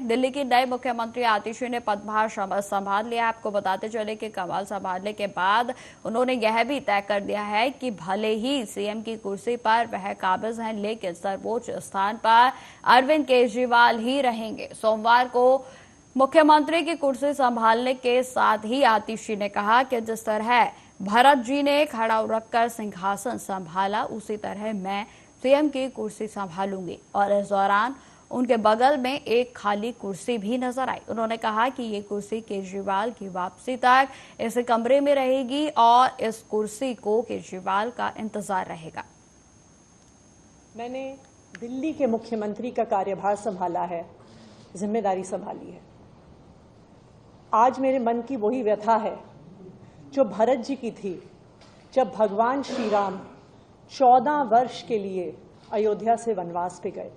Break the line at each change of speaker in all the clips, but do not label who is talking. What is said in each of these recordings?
दिल्ली की नई मुख्यमंत्री आतिशी ने पदभार संभाल लिया। आपको बताते चले कि कमान संभालने के बाद उन्होंने यह भी तय कर दिया है कि भले ही सीएम की कुर्सी पर वह काबिज हैं, लेकिन सर्वोच्च स्थान पर अरविंद केजरीवाल ही रहेंगे। सोमवार को मुख्यमंत्री की कुर्सी संभालने के साथ ही आतिशी ने कहा कि जिस तरह भरत जी ने खड़ा रखकर सिंहासन संभाला, उसी तरह मैं सीएम की कुर्सी संभालूंगी। और इस दौरान उनके बगल में एक खाली कुर्सी भी नजर आई। उन्होंने कहा कि ये कुर्सी केजरीवाल की वापसी तक इस कमरे में रहेगी और इस कुर्सी को केजरीवाल का इंतजार रहेगा।
मैंने दिल्ली के मुख्यमंत्री का कार्यभार संभाला है, जिम्मेदारी संभाली है। आज मेरे मन की वही व्यथा है जो भरत जी की थी, जब भगवान श्री राम 14 वर्ष के लिए अयोध्या से वनवास पे गए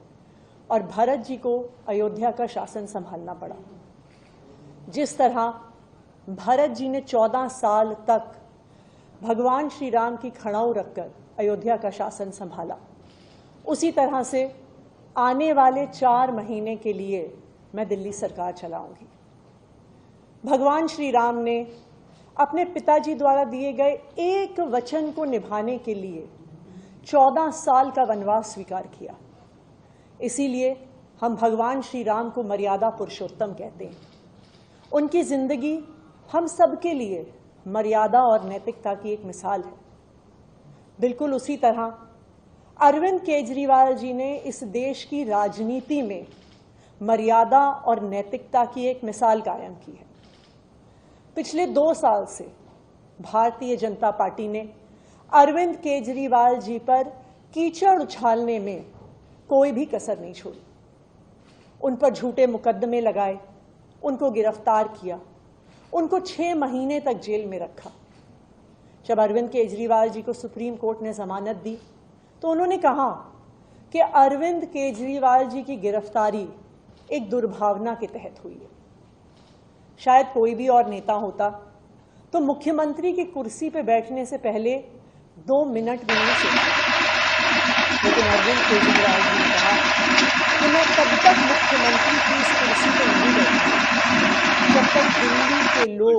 और भरत जी को अयोध्या का शासन संभालना पड़ा। जिस तरह भरत जी ने 14 साल तक भगवान श्री राम की खड़ाऊ रखकर अयोध्या का शासन संभाला, उसी तरह से आने वाले 4 महीने के लिए मैं दिल्ली सरकार चलाऊंगी। भगवान श्री राम ने अपने पिताजी द्वारा दिए गए एक वचन को निभाने के लिए 14 साल का वनवास स्वीकार किया। इसीलिए हम भगवान श्री राम को मर्यादा पुरुषोत्तम कहते हैं। उनकी जिंदगी हम सबके लिए मर्यादा और नैतिकता की एक मिसाल है। बिल्कुल उसी तरह अरविंद केजरीवाल जी ने इस देश की राजनीति में मर्यादा और नैतिकता की एक मिसाल कायम की है। पिछले 2 साल से भारतीय जनता पार्टी ने अरविंद केजरीवाल जी पर कीचड़ उछालने में कोई भी कसर नहीं छोड़ी। उन पर झूठे मुकदमे लगाए, उनको गिरफ्तार किया, उनको 6 महीने तक जेल में रखा। जब अरविंद केजरीवाल जी को सुप्रीम कोर्ट ने जमानत दी तो उन्होंने कहा कि अरविंद केजरीवाल जी की गिरफ्तारी एक दुर्भावना के तहत हुई है। शायद कोई भी और नेता होता तो मुख्यमंत्री की कुर्सी पर बैठने से पहले 2 मिनट भी नहीं सोचा, लेकिन अरविंद केजरीवाल जी ने कहा कि मैं तब तक मुख्यमंत्री की इस कुर्सी पर नहीं बैठूंगा जब तक दिल्ली के लोग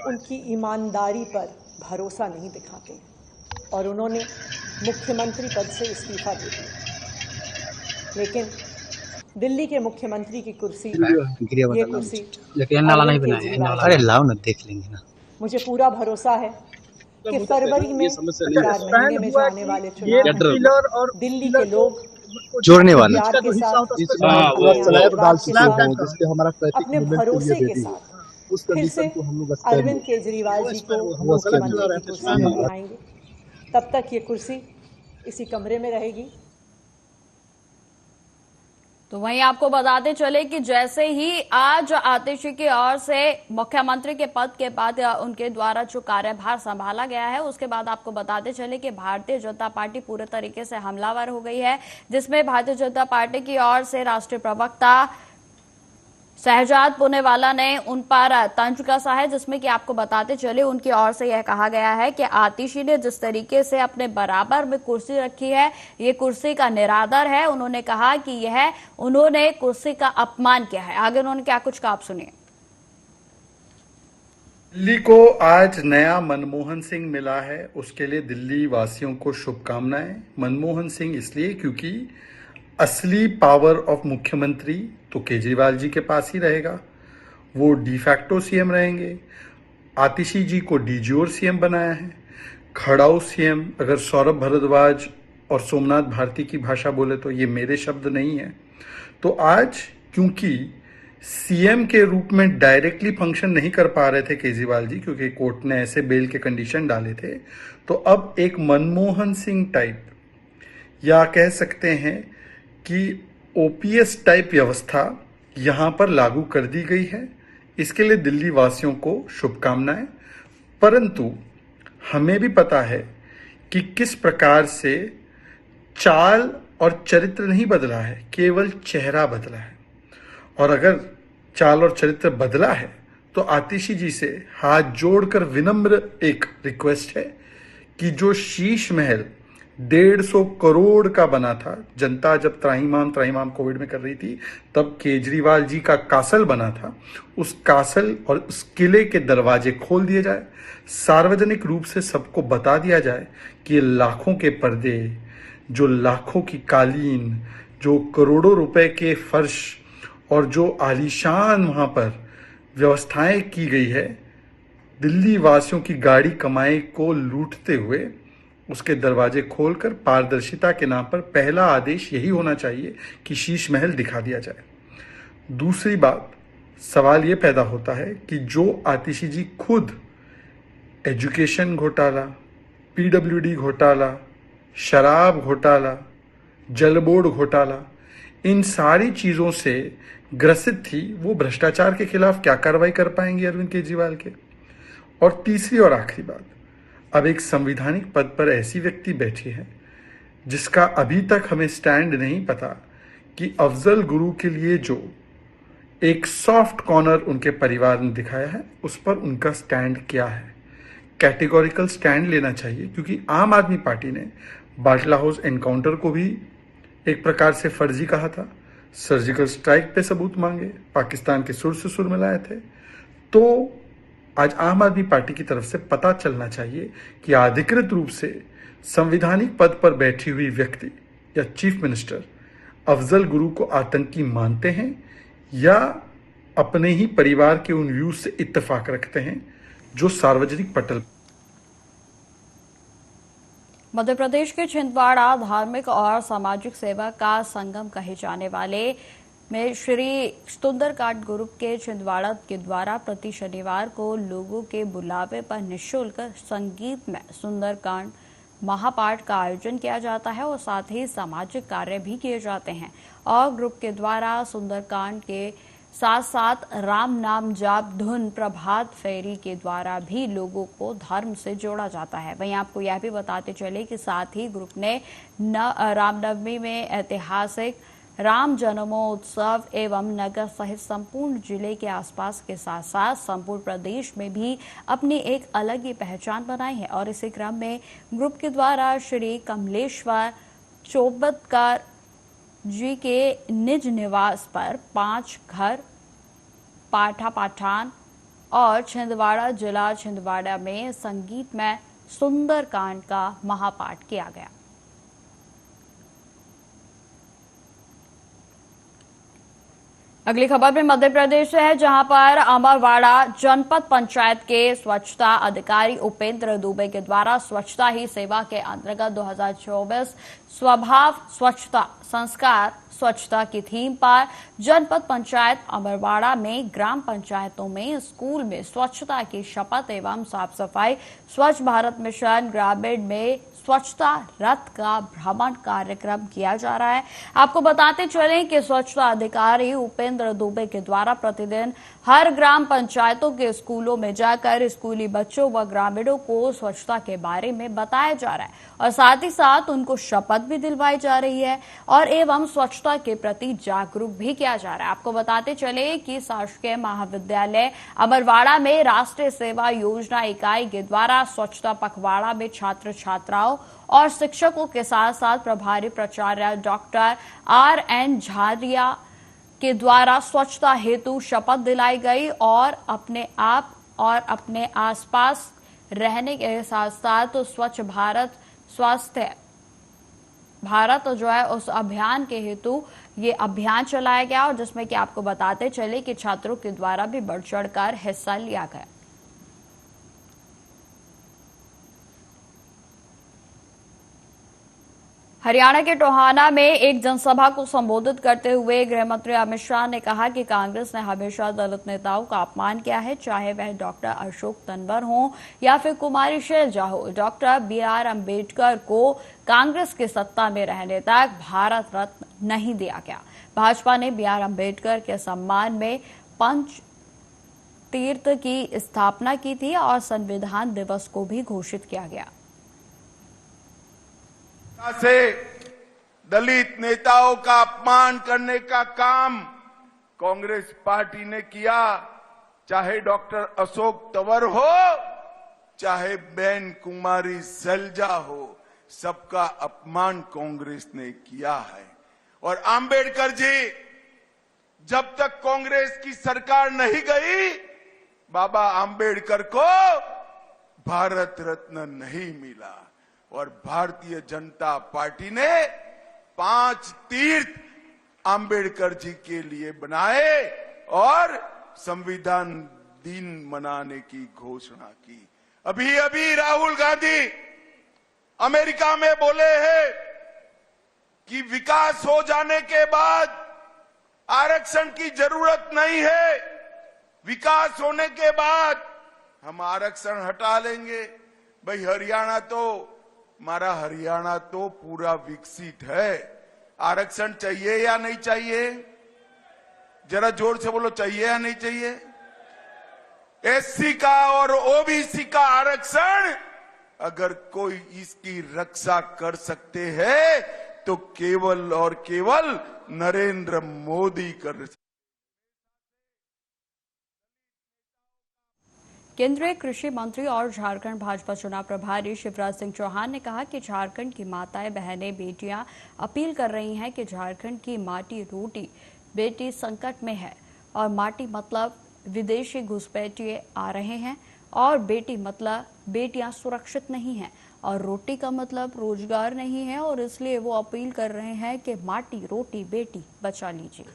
उनकी ईमानदारी पर भरोसा नहीं दिखाते। और उन्होंने मुख्यमंत्री पद से इस्तीफा दे दिया। लेकिन दिल्ली के मुख्यमंत्री की कुर्सी, ये कुर्सी
अरे लाओ ना, देख लेंगे ना।
मुझे पूरा भरोसा है कि फरवरी में 4 महीने में जाने वाले चुनाव दिल्ली के लोग
जोड़ने वाला
के साथ अपने भरोसे के साथ फिर से अरविंद केजरीवाल जी को मुख्यमंत्री की कुर्सी पर बिठाएंगे। तब तक ये कुर्सी इसी कमरे में रहेगी।
तो वहीं आपको बताते चले कि जैसे ही आज आतिशी की ओर से मुख्यमंत्री के पद के बाद उनके द्वारा जो कार्यभार संभाला गया है, उसके बाद आपको बताते चले कि भारतीय जनता पार्टी पूरे तरीके से हमलावर हो गई है, जिसमें भारतीय जनता पार्टी की ओर से राष्ट्रीय प्रवक्ता शहजाद पुनेवाला ने उन पर तंज कसा है, जिसमें कि आपको बताते चले उनकी ओर से यह कहा गया है कि आतिशी ने जिस तरीके से अपने बराबर में कुर्सी रखी है, ये कुर्सी का निरादर है। उन्होंने कहा कि यह उन्होंने कुर्सी का अपमान किया है। आगे उन्होंने क्या कुछ कहा, आप सुनिए।
दिल्ली को आज नया मनमोहन सिंह मिला है, उसके लिए दिल्ली वासियों को शुभकामनाएं। मनमोहन सिंह इसलिए क्योंकि असली पावर ऑफ मुख्यमंत्री तो केजरीवाल जी के पास ही रहेगा, वो डिफैक्टो सीएम रहेंगे। आतिशी जी को डीजीओर सीएम बनाया है। खड़ाऊ सीएम अगर सौरभ भारद्वाज और सोमनाथ भारती की भाषा बोले तो ये मेरे शब्द नहीं है। तो आज क्योंकि सीएम के रूप में डायरेक्टली फंक्शन नहीं कर पा रहे थे केजरीवाल जी, क्योंकि कोर्ट ने ऐसे बेल के कंडीशन डाले थे, तो अब एक मनमोहन सिंह टाइप या कह सकते हैं कि ओपीएस टाइप व्यवस्था यहां पर लागू कर दी गई है। इसके लिए दिल्ली वासियों को शुभकामनाएं। परंतु हमें भी पता है कि किस प्रकार से चाल और चरित्र नहीं बदला है, केवल चेहरा बदला है। और अगर चाल और चरित्र बदला है तो आतिशी जी से हाथ जोड़कर विनम्र एक रिक्वेस्ट है कि जो शीश महल 150 करोड़ का बना था। जनता जब त्राहिमाम कोविड में कर रही थी, तब केजरीवाल जी का कासल बना था। उस कासल और उस किले के दरवाजे खोल दिए जाए, सार्वजनिक रूप से सबको बता दिया जाए कि ये लाखों के पर्दे, जो लाखों की कालीन, जो करोड़ों रुपए के फर्श और जो आलीशान वहां पर व्यवस्थाएं की गई है, दिल्ली वासियों की गाड़ी कमाई को लूटते हुए उसके दरवाजे खोलकर पारदर्शिता के नाम पर पहला आदेश यही होना चाहिए कि शीश महल दिखा दिया जाए। दूसरी बात, सवाल ये पैदा होता है कि जो आतिशी जी खुद एजुकेशन घोटाला, पीडब्ल्यूडी घोटाला, शराब घोटाला, जल बोर्ड घोटाला, इन सारी चीजों से ग्रसित थी, वो भ्रष्टाचार के खिलाफ क्या कार्रवाई कर पाएंगे अरविंद केजरीवाल के? और तीसरी और आखिरी बात, अब एक संवैधानिक पद पर ऐसी व्यक्ति बैठी है जिसका अभी तक हमें स्टैंड नहीं पता कि अफजल गुरु के लिए जो एक सॉफ्ट कॉर्नर उनके परिवार ने दिखाया है, उस पर उनका स्टैंड क्या है। कैटेगोरिकल स्टैंड लेना चाहिए, क्योंकि आम आदमी पार्टी ने बाटला हाउस एनकाउंटर को भी एक प्रकार से फर्जी कहा था, सर्जिकल स्ट्राइक पे सबूत मांगे, पाकिस्तान के सुर से सुर मिलाए थे। तो आज आम आदमी पार्टी की तरफ से पता चलना चाहिए कि अधिकृत रूप से संवैधानिक पद पर बैठी हुई व्यक्ति या चीफ मिनिस्टर अफजल गुरु को आतंकी मानते हैं या अपने ही परिवार के उन व्यूज से इत्तेफाक रखते हैं जो सार्वजनिक पटल।
मध्य प्रदेश के छिंदवाड़ा धार्मिक और सामाजिक सेवा का संगम कहे जाने वाले में श्री सुंदरकांड ग्रुप के छिंदवाड़ा के द्वारा प्रति शनिवार को लोगों के बुलावे पर निःशुल्क संगीत में सुंदरकांड महापाठ का आयोजन किया जाता है और साथ ही सामाजिक कार्य भी किए जाते हैं। और ग्रुप के द्वारा सुंदरकांड के साथ साथ राम नाम जाप धुन प्रभात फेरी के द्वारा भी लोगों को धर्म से जोड़ा जाता है। वहीं आपको यह भी बताते चले कि साथ ही ग्रुप ने रामनवमी में ऐतिहासिक राम जन्मोत्सव एवं नगर सहित संपूर्ण जिले के आसपास के साथ साथ संपूर्ण प्रदेश में भी अपनी एक अलग ही पहचान बनाई है। और इसी क्रम में ग्रुप के द्वारा श्री कमलेश्वर चौबतकर जी के निज निवास पर 5 घर पाठा पाठान और छिंदवाड़ा जिला छिंदवाड़ा में संगीत में सुंदरकांड का महापाठ किया गया। अगली खबर में मध्य प्रदेश से है, जहां पर अमरवाड़ा जनपद पंचायत के स्वच्छता अधिकारी उपेंद्र दुबे के द्वारा स्वच्छता ही सेवा के अंतर्गत 2024 स्वभाव स्वच्छता संस्कार स्वच्छता की थीम पर जनपद पंचायत अमरवाड़ा में ग्राम पंचायतों में स्कूल में स्वच्छता की शपथ एवं साफ सफाई, स्वच्छ भारत मिशन ग्रामीण में स्वच्छता रथ का भ्रमण कार्यक्रम किया जा रहा है। आपको बताते चलें कि स्वच्छता अधिकारी उपेंद्र दुबे के द्वारा प्रतिदिन हर ग्राम पंचायतों के स्कूलों में जाकर स्कूली बच्चों व ग्रामीणों को स्वच्छता के बारे में बताया जा रहा है और साथ ही साथ उनको शपथ भी दिलवाई जा रही है और एवं स्वच्छता के प्रति जागरूक भी किया जा रहा है। आपको बताते चले कि शासकीय महाविद्यालय अमरवाड़ा में राष्ट्रीय सेवा योजना इकाई के द्वारा स्वच्छता पखवाड़ा में छात्र छात्राओं और शिक्षकों के साथ साथ प्रभारी प्राचार्य डॉक्टर RN झारिया के द्वारा स्वच्छता हेतु शपथ दिलाई गई और अपने आप और अपने आसपास रहने के साथ साथ स्वच्छ भारत स्वस्थ भारत जो है उस अभियान के हेतु ये अभियान चलाया गया और जिसमें कि आपको बताते चले कि छात्रों के द्वारा भी बढ़ चढ़कर हिस्सा लिया गया। हरियाणा के टोहाना में एक जनसभा को संबोधित करते हुए गृह मंत्री अमित शाह ने कहा कि कांग्रेस ने हमेशा दलित नेताओं का अपमान किया है, चाहे वह डॉक्टर अशोक तंवर हो या फिर कुमारी शैलजा हो। डॉक्टर BR अम्बेडकर को कांग्रेस की सत्ता में रहने तक भारत रत्न नहीं दिया गया। भाजपा ने BR अम्बेडकर के सम्मान में पंच तीर्थ की स्थापना की थी और संविधान दिवस को भी घोषित किया गया।
से दलित नेताओं का अपमान करने का काम कांग्रेस पार्टी ने किया, चाहे डॉक्टर अशोक तंवर हो, चाहे बहन कुमारी शैलजा हो, सबका अपमान कांग्रेस ने किया है। और आंबेडकर जी, जब तक कांग्रेस की सरकार नहीं गई, बाबा आंबेडकर को भारत रत्न नहीं मिला। और भारतीय जनता पार्टी ने 5 तीर्थ आंबेडकर जी के लिए बनाए और संविधान दिन मनाने की घोषणा की। अभी अभी राहुल गांधी अमेरिका में बोले हैं कि विकास हो जाने के बाद आरक्षण की जरूरत नहीं है, विकास होने के बाद हम आरक्षण हटा लेंगे। भाई हमारा हरियाणा तो पूरा विकसित है। आरक्षण चाहिए या नहीं चाहिए? जरा जोर से बोलो, चाहिए या नहीं चाहिए? एससी का और ओबीसी का आरक्षण अगर कोई इसकी रक्षा कर सकते हैं तो केवल और केवल नरेंद्र मोदी कर सकते।
केंद्रीय कृषि मंत्री और झारखंड भाजपा चुनाव प्रभारी शिवराज सिंह चौहान ने कहा कि झारखंड की माताएं, बहनें, बेटियां अपील कर रही हैं कि झारखंड की माटी रोटी बेटी संकट में है और माटी मतलब विदेशी घुसपैठिए आ रहे हैं और बेटी मतलब बेटियां सुरक्षित नहीं हैं और रोटी का मतलब रोजगार नहीं है और इसलिए वो अपील कर रहे हैं कि माटी रोटी बेटी बचा लीजिए।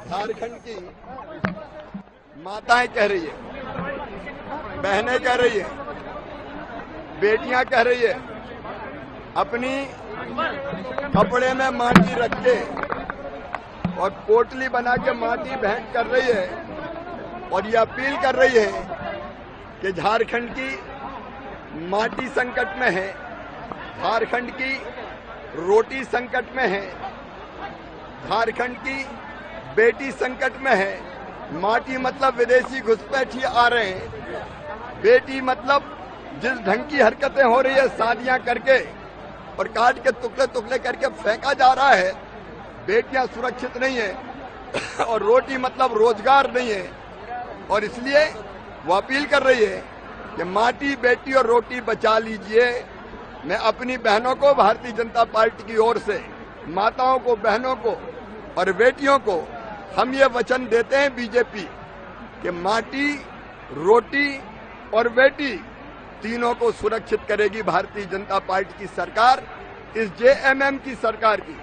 झारखंड की माताएं कह रही है, बहनें कह रही है, बेटियां कह रही है, अपनी कपड़े में माटी रख के और पोटली बना के माटी भेंट कर रही है और ये अपील कर रही है कि झारखंड की माटी संकट में है, झारखंड की रोटी संकट में है, झारखंड की बेटी संकट में है। माटी मतलब विदेशी घुसपैठिए आ रहे हैं, बेटी मतलब जिस ढंग की हरकतें हो रही है, शादियां करके और काट के टुकड़े टुकड़े करके फेंका जा रहा है, बेटियां सुरक्षित नहीं है और रोटी मतलब रोजगार नहीं है। और इसलिए वो अपील कर रही है कि माटी, बेटी और रोटी बचा लीजिए। मैं अपनी बहनों को भारतीय जनता पार्टी की ओर से, माताओं को, बहनों को और बेटियों को हम ये वचन देते हैं बीजेपी कि माटी, रोटी और बेटी तीनों को सुरक्षित करेगी भारतीय जनता पार्टी की सरकार। इस जेएमएम की सरकार की,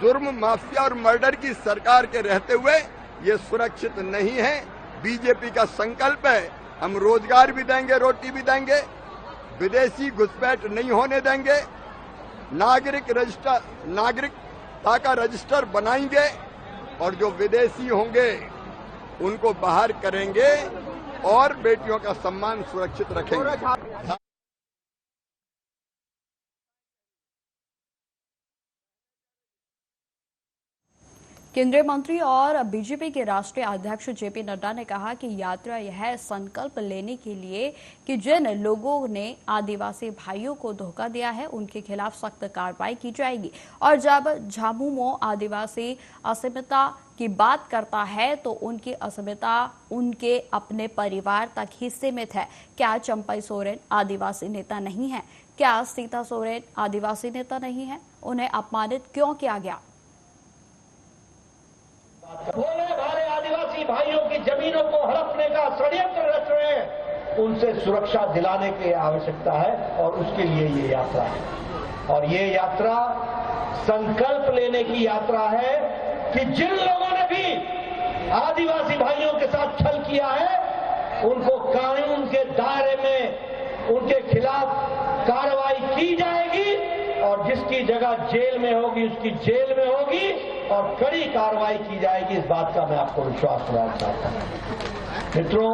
जुर्म, माफिया और मर्डर की सरकार के रहते हुए ये सुरक्षित नहीं है। बीजेपी का संकल्प है, हम रोजगार भी देंगे, रोटी भी देंगे, विदेशी घुसपैठ नहीं होने देंगे, नागरिकता का रजिस्टर बनाएंगे और जो विदेशी होंगे उनको बाहर करेंगे और बेटियों का सम्मान सुरक्षित रखेंगे।
केंद्रीय मंत्री और बीजेपी के राष्ट्रीय अध्यक्ष जेपी नड्डा ने कहा कि यात्रा यह संकल्प लेने के लिए कि जिन लोगों ने आदिवासी भाइयों को धोखा दिया है उनके खिलाफ सख्त कार्रवाई की जाएगी। और जब झामुमो आदिवासी अस्मिता की बात करता है तो उनकी अस्मिता उनके अपने परिवार तक ही सीमित है। क्या चंपई सोरेन आदिवासी नेता नहीं है? क्या सीता सोरेन आदिवासी नेता नहीं है? उन्हें अपमानित क्यों किया गया?
भोले भाले आदिवासी भाइयों की जमीनों को हड़पने का षड्यंत्र रच रहे हैं, उनसे सुरक्षा दिलाने की आवश्यकता है और उसके लिए ये यात्रा है। और ये यात्रा संकल्प लेने की यात्रा है कि जिन लोगों ने भी आदिवासी भाइयों के साथ छल किया है उनको कानून के दायरे में उनके खिलाफ कार्रवाई की जाएगी और जिसकी जगह जेल में होगी उसकी जेल में होगी और कड़ी कार्रवाई की जाएगी। इस बात का मैं आपको विश्वास दिलाना चाहता हूं। मित्रों,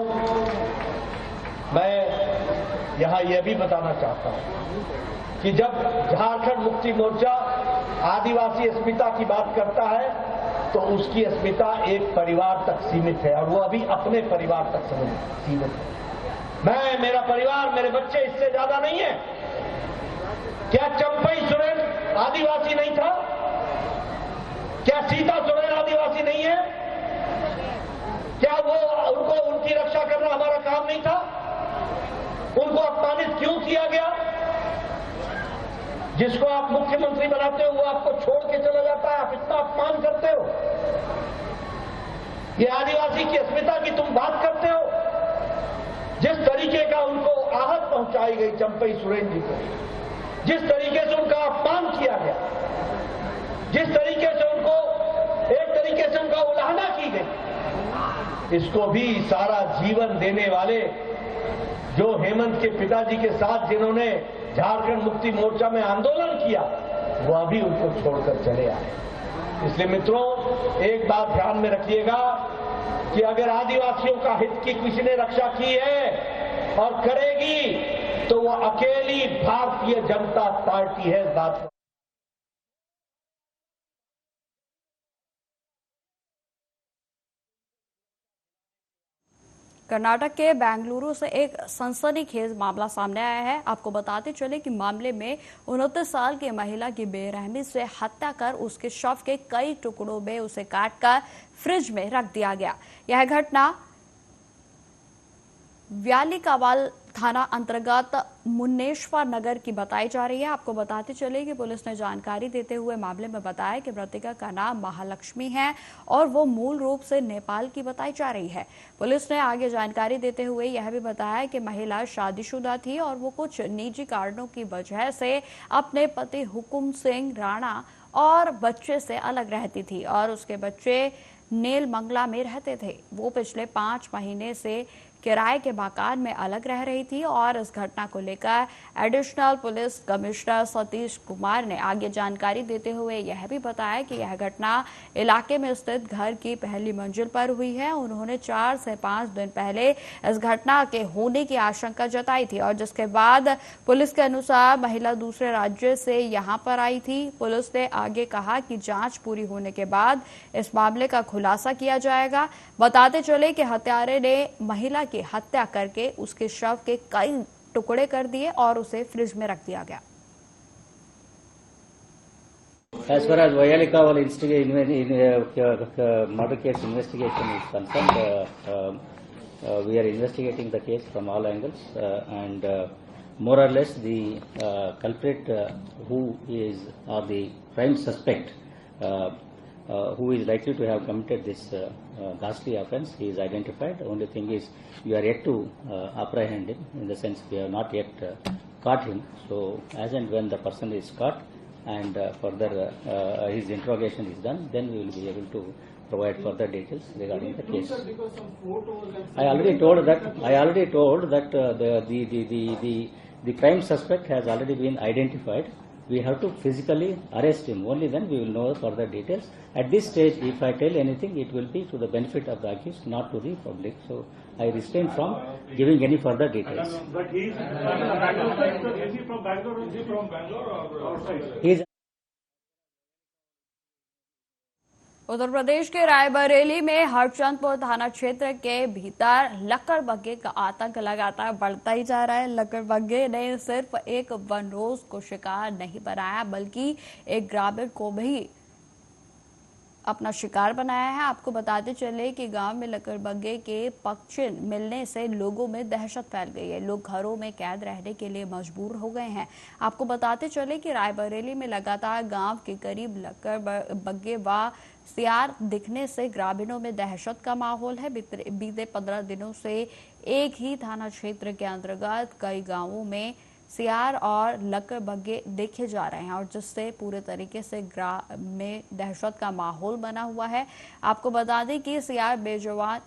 मैं यहां यह भी बताना चाहता हूं कि जब झारखंड मुक्ति मोर्चा आदिवासी अस्मिता की बात करता है तो उसकी अस्मिता एक परिवार तक सीमित है और वो अभी अपने परिवार तक सीमित है। मैं, मेरा परिवार, मेरे बच्चे, इससे ज्यादा नहीं है। क्या चंपई सोरेन आदिवासी नहीं था? क्या सीता सोरेन आदिवासी नहीं है? क्या वो उनको उनकी रक्षा करना हमारा काम नहीं था? उनको अपमानित क्यों किया गया? जिसको आप मुख्यमंत्री बनाते हो वो आपको छोड़ के चला जाता है, आप इतना अपमान करते हो। ये आदिवासी की अस्मिता की तुम बात करते हो। जिस तरीके का उनको आहत पहुंचाई गई चंपई सोरेन जी को, जिस तरीके से उनका अपमान किया गया, जिस तरीके से उनको एक तरीके से उनका उलाहना की गई, इसको भी सारा जीवन देने वाले जो हेमंत के पिताजी के साथ जिन्होंने झारखंड मुक्ति मोर्चा में आंदोलन किया, वह भी उनको छोड़कर चले आए। इसलिए मित्रों, एक बात ध्यान में रखिएगा कि अगर आदिवासियों का हित की किसी ने रक्षा की है और करेगी तो वह अकेली भारतीय जनता पार्टी है। इस बात
कर्नाटक के बेंगलुरु से एक सनसनीखेज मामला सामने आया है। आपको बताते चले कि मामले में 29 साल की महिला की बेरहमी से हत्या कर उसके शव के कई टुकड़ों में उसे काटकर फ्रिज में रख दिया गया। यह घटना व्यालीकावाल थाना अंतर्गत मुन्नेश्वर नगर की बताई जा रही है। आपको बताते चले कि पुलिस ने जानकारी देते हुए मामले में बताया कि मृतका का नाम महालक्ष्मी है और वो मूल रूप से नेपाल की बताई जा रही है। पुलिस ने आगे जानकारी देते हुए यह भी बताया कि महिला शादीशुदा थी और वो कुछ निजी कारणों की वजह से अपने पति हुकुम सिंह राणा और बच्चे से अलग रहती थी और उसके बच्चे नेलमंगला में रहते थे। वो पिछले 5 महीने से किराए के मकान में अलग रह रही थी और इस घटना को लेकर additional police commissioner Satish Kumar ने आगे जानकारी देते हुए यह भी बताया कि यह घटना इलाके में स्थित घर की पहली मंजिल पर हुई है। उन्होंने 4 से 5 दिन पहले इस घटना के होने की आशंका जताई थी और जिसके बाद पुलिस के अनुसार महिला दूसरे राज्य से यहां पर आई थी। पुलिस ने आगे कहा कि जांच पूरी होने के बाद इस मामले का खुलासा किया जाएगा। बताते चले कि हत्यारे ने महिला की हत्या करके उसके शव के कई टुकड़े कर दिए और उसे फ्रिज में रख दिया गया।
As far as Vyalikaval murder case investigation is concerned, we are investigating the case from all angles, and more or less the culprit who is or the prime suspect who is likely to have committed this ghastly offence, he is identified. The only thing is we are yet to apprehend him, in the sense we have not yet caught him. So as and when the person is caught and further his interrogation is done, then we will be able to provide further details regarding the case. I already told that the prime suspect has already been identified. We have to physically arrest him. Only then we will know further details. At this stage, if I tell anything, it will be to the benefit of the accused, not to the public. So I refrain from giving any further details.
But he is from Bangalore. Is he from Bangalore or outside?
He is
Uttar Pradesh के रायबरेली में हरचंदपुर थाना क्षेत्र के भीतर लकड़बग्घे का आतंक लगातार बढ़ता ही जा रहा है। लकड़बग्घे ने सिर्फ एक वनरोज को शिकार नहीं बनाया बल्कि एक ग्रामीण को भी अपना शिकार बनाया है। आपको बताते चले कि गांव में लकड़बग्घे के पक्षिन मिलने से लोगों में दहशत फैल गई है। लोग घरों में कैद रहने के लिए मजबूर हो गए हैं। आपको बताते चले कि रायबरेली में लगातार गांव के करीब लकड़बग्घे व सियार दिखने से ग्रामीणों में दहशत का माहौल है। बीते 15 दिनों से एक ही थाना क्षेत्र के अंतर्गत कई गांवों में सियार और लकड़बग्घे देखे जा रहे हैं और जिससे पूरे तरीके से ग्राम में दहशत का माहौल बना हुआ है। आपको बता दें कि सियार बेजुबान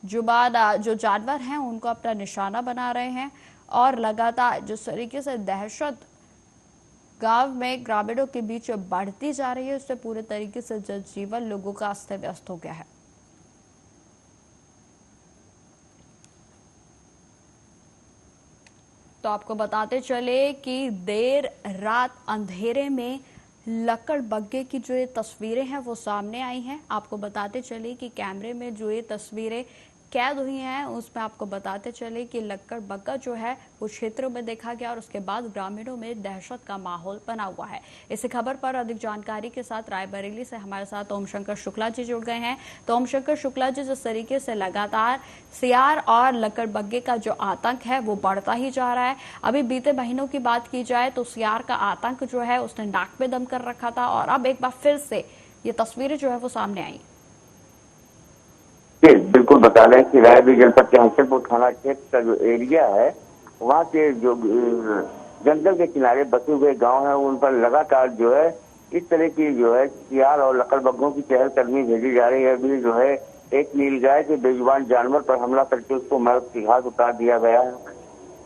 जो जानवर हैं उनको अपना निशाना बना रहे हैं और लगातार जिस तरीके से दहशत गांव में ग्रामीणों के बीच बढ़ती जा रही है उससे पूरे तरीके से जनजीवन लोगों का अस्त व्यस्त हो गया है। तो आपको बताते चले कि देर रात अंधेरे में लकड़बग्घे की जो ये तस्वीरें हैं वो सामने आई हैं। आपको बताते चले कि कैमरे में जो ये तस्वीरें कैद हुई हैं उसमें आपको बताते चले कि लक्कड़ बग्गा जो है वो क्षेत्रों में देखा गया और उसके बाद ग्रामीणों में दहशत का माहौल बना हुआ है। इसी खबर पर अधिक जानकारी के साथ रायबरेली से हमारे साथ ओम शंकर शुक्ला जी जुड़ गए हैं। तो ओम शंकर शुक्ला जी, जिस तरीके से लगातार सियार और लक्कड़ बग्गे का जो आतंक है वो बढ़ता ही जा रहा है। अभी बीते महीनों की बात की जाए तो सियार का आतंक जो है उसने नाक पे दम कर रखा था और अब एक बार फिर से ये तस्वीरें जो है वो सामने आई।
बिल्कुल बता रहे हैं कि रायबरेली जनपद के हंसलपुर थाना क्षेत्र का जो एरिया है वहाँ के जो जंगल के किनारे बसे हुए गांव हैं उन पर लगातार जो है इस तरह की जो है सियार और लकड़बग्घों की चहलकदमी भेजी जा रही है। अभी जो है एक नीलगाय के बेजुबान जानवर पर हमला करके उसको मौत की घाट उतार दिया गया है।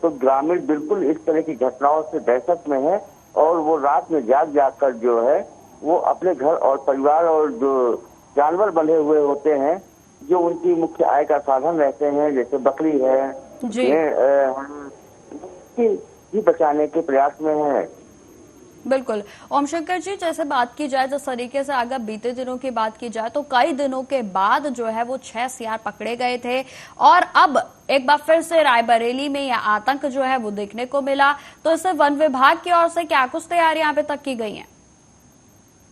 तो ग्रामीण बिल्कुल इस तरह की घटनाओं से दहशत में है और वो रात में जाग कर जो है वो अपने घर और परिवार और जो जानवर बंधे हुए होते हैं जो उनकी मुख्य आय का साधन रहते हैं, जैसे बकरी है, जी बचाने के प्रयास में है।
बिल्कुल ओम शंकर जी, जैसे बात की जाए जिस तरीके से अगर बीते दिनों की बात की जाए तो कई दिनों के बाद जो है वो 6 सियार पकड़े गए थे और अब एक बार फिर से रायबरेली में यह आतंक जो है वो देखने को मिला। तो इससे वन विभाग की ओर से क्या कुछ तैयारियां अभी तक की गई हैं?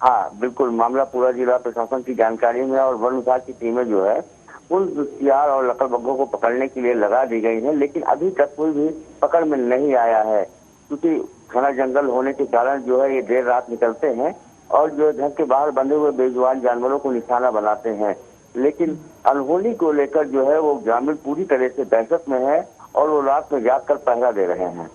हाँ बिल्कुल, मामला पूरा जिला प्रशासन की जानकारी में और वन विभाग की टीमें जो है उन सियार और लकड़बग्घों को पकड़ने के लिए लगा दी गई है, लेकिन अभी तक कोई भी पकड़ में नहीं आया है क्योंकि घना जंगल होने के कारण जो है ये देर रात निकलते हैं और जो घर के बाहर बंधे हुए बेजुबान जानवरों को निशाना बनाते हैं। लेकिन अनहोनी को लेकर जो है वो ग्रामीण पूरी तरह से दहशत में है और वो रात में जाग कर पहरा दे रहे हैं।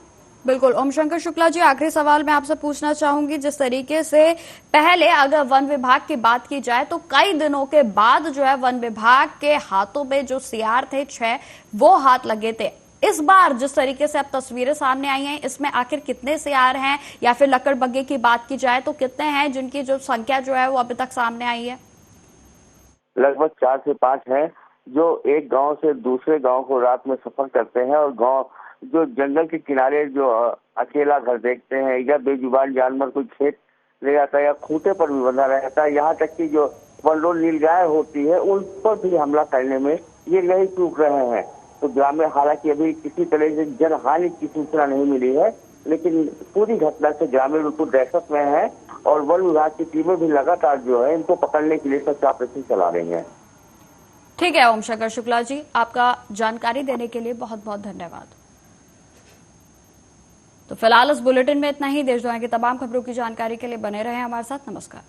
बिल्कुल ओम शंकर शुक्ला जी, आखिरी सवाल मैं आपसे पूछना चाहूंगी, जिस तरीके से पहले अगर वन विभाग की बात की जाए तो कई दिनों के बाद जो है वन विभाग के हाथों में जो सियार थे 6 वो हाथ लगे थे। इस बार जिस तरीके से अब तस्वीरें सामने आई हैं इसमें आखिर कितने सियार हैं या फिर लक्कड़ बग्गे की बात की जाए तो कितने हैं जिनकी जो संख्या जो है वो अभी तक सामने आई है?
लगभग 4 से 5 हैं जो एक गांव से दूसरे गांव को रात में सफर करते हैं और गांव जो जंगल के किनारे जो अकेला घर देखते हैं या बेजुबान जानवर कोई खेत ले जाता है या खूंटे पर भी बंधा रहता है, यहाँ तक कि जो वनलोल नीलगाय होती है उन पर भी हमला करने में ये नहीं चूक रहे हैं। तो ग्रामीण, हालांकि अभी किसी तरह से जनहानि की सूचना नहीं मिली है, लेकिन पूरी घटना से ग्रामीण बिल्कुल दहशत में है और वन विभाग की टीमें भी लगातार जो है इनको पकड़ने के लिए सर्च ऑपरेशन चला रही है।
ठीक है ओम शंकर शुक्ला जी, आपका जानकारी देने के लिए बहुत बहुत धन्यवाद। तो फिलहाल इस बुलेटिन में इतना ही। देश दुनिया की तमाम खबरों की जानकारी के लिए बने रहे हमारे साथ। नमस्कार।